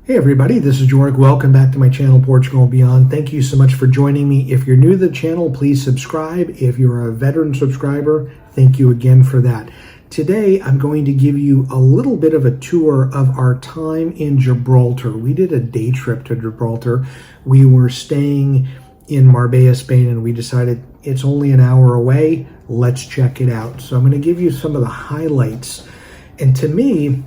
Hey everybody, this is Joric. Welcome back to my channel, Portugal and Beyond. Thank you so much for joining me. If you're new to the channel, please subscribe. If you're a veteran subscriber, thank you again for that. Today, I'm going to give you a little bit of a tour of our time in Gibraltar. We did a day trip to Gibraltar. We were staying in Marbella, Spain, and we decided it's only an hour away. Let's check it out. So I'm going to give you some of the highlights. And to me,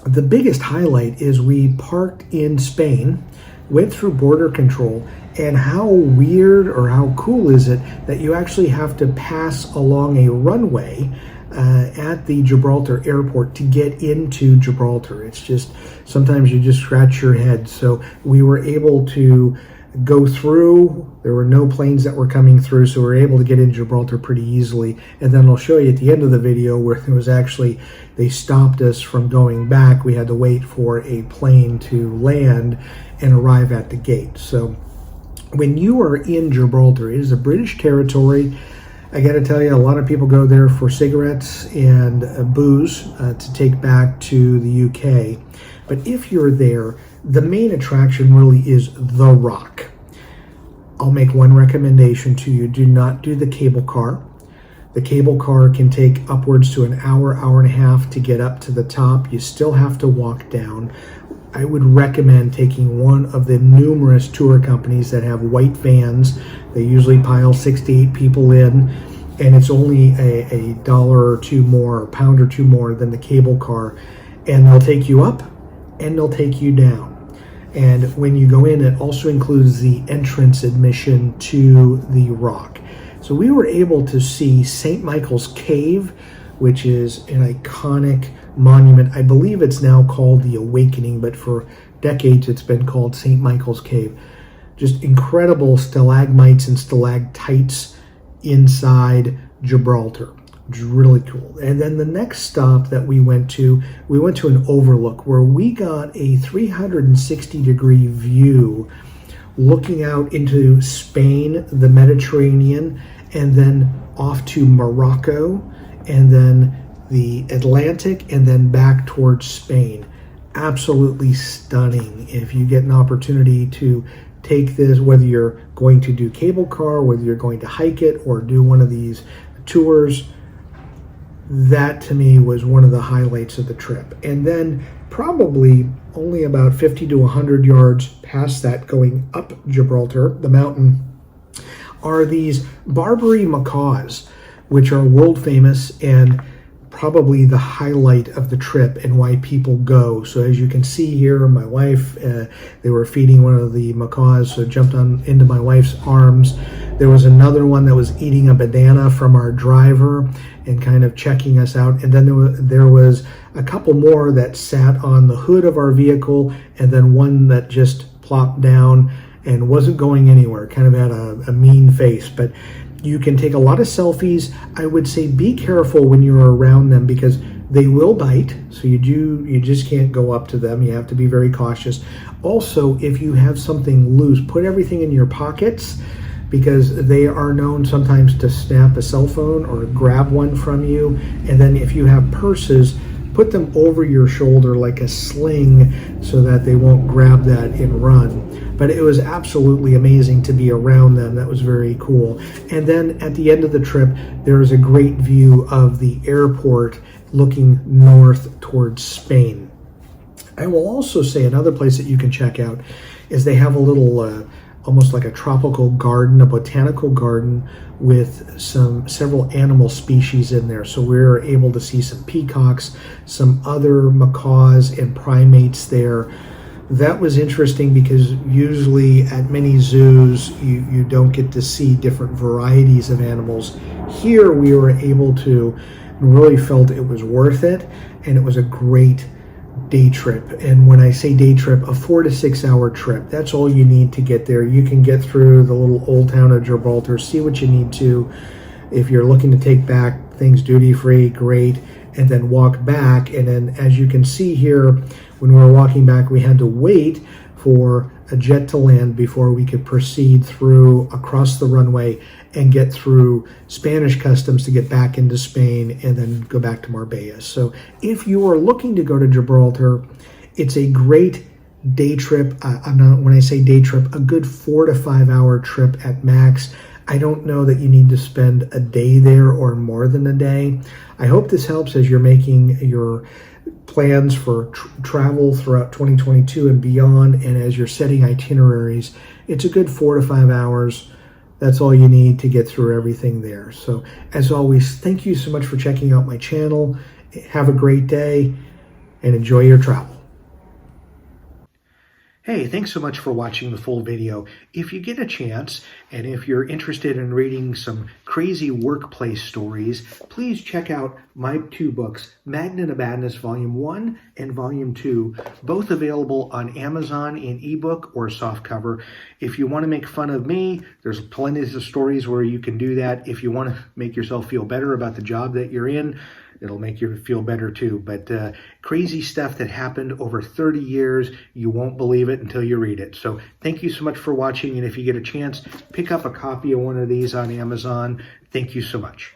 the biggest highlight is we parked in Spain, went through border control, and how weird or how cool is it that you actually have to pass along a runway at the Gibraltar airport to get into Gibraltar. It's just, sometimes you just scratch your head. So we were able to go through. There were no planes that were coming through, so we were able to get in Gibraltar pretty easily. And then I'll show you at the end of the video where there was actually, they stopped us from going back. We had to wait for a plane to land and arrive at the gate. So when you are in Gibraltar, it is a British territory. I got to tell you, a lot of people go there for cigarettes and booze to take back to the UK. But if you're there, the main attraction really is the Rock. I'll make one recommendation to you. Do not do the cable car. The cable car can take upwards to an hour, hour and a half to get up to the top. You still have to walk down. I would recommend taking one of the numerous tour companies that have white vans. They usually pile 6 to 8 people in, and it's only a dollar or two more, a pound or two more than the cable car. And they'll take you up and they'll take you down. And when you go in, it also includes the entrance admission to the Rock. So we were able to see St. Michael's Cave, which is an iconic monument. I believe it's now called the Awakening, but for decades it's been called St. Michael's Cave. Just incredible stalagmites and stalactites inside Gibraltar. Which is really cool. And then the next stop that we went to an overlook where we got a 360-degree view looking out into Spain, the Mediterranean, and then off to Morocco, and then the Atlantic, and then back towards Spain. Absolutely stunning. If you get an opportunity to take this, whether you're going to do cable car, whether you're going to hike it, or do one of these tours, that to me was one of the highlights of the trip. And then probably only about 50 to 100 yards past that, going up Gibraltar, the mountain, are these Barbary macaws, which are world famous and probably the highlight of the trip and why people go. So as you can see here, my wife, they were feeding one of the macaws, so jumped on into my wife's arms. There was another one that was eating a banana from our driver and kind of checking us out. And then there was a couple more that sat on the hood of our vehicle, and then one that just plopped down and wasn't going anywhere, kind of had a mean face. But you can take a lot of selfies. I would say be careful when you're around them because they will bite. So you just can't go up to them. You have to be very cautious. Also, if you have something loose, put everything in your pockets, because they are known sometimes to snap a cell phone or grab one from you. And then if you have purses, put them over your shoulder like a sling so that they won't grab that and run. But it was absolutely amazing to be around them. That was very cool. And then at the end of the trip, there is a great view of the airport looking north towards Spain. I will also say another place that you can check out is they have a little almost like a tropical garden, a botanical garden with several animal species in there. So we were able to see some peacocks, some other macaws and primates there. That was interesting because usually at many zoos, you don't get to see different varieties of animals. Here we were able to, really felt it was worth it, and it was a great day trip. And when I say day trip, a 4 to 6 hour trip. That's all you need to get there. You can get through the little old town of Gibraltar, see what you need to. If you're looking to take back things duty free, great, and then walk back. And then as you can see here, when we were walking back, we had to wait for a jet to land before we could proceed through across the runway and get through Spanish customs to get back into Spain and then go back to Marbella. So if you are looking to go to Gibraltar, it's a great day trip. I'm not, when I say day trip, a good 4 to 5 hour trip at max. I don't know that you need to spend a day there or more than a day. I hope this helps as you're making your plans for travel throughout 2022 and beyond, and as you're setting itineraries. It's a good 4 to 5 hours. That's all you need to get through everything there. So as always, thank you so much for checking out my channel. Have a great day and enjoy your travel. Hey, thanks so much for watching the full video. If you get a chance, and if you're interested in reading some crazy workplace stories, please check out my 2 books, Magnet of Madness Volume 1 and Volume 2, both available on Amazon in ebook or softcover. If you want to make fun of me, there's plenty of stories where you can do that. If you want to make yourself feel better about the job that you're in, it'll make you feel better too. But crazy stuff that happened over 30 years, you won't believe it until you read it. So thank you so much for watching. And if you get a chance, pick up a copy of one of these on Amazon. Thank you so much.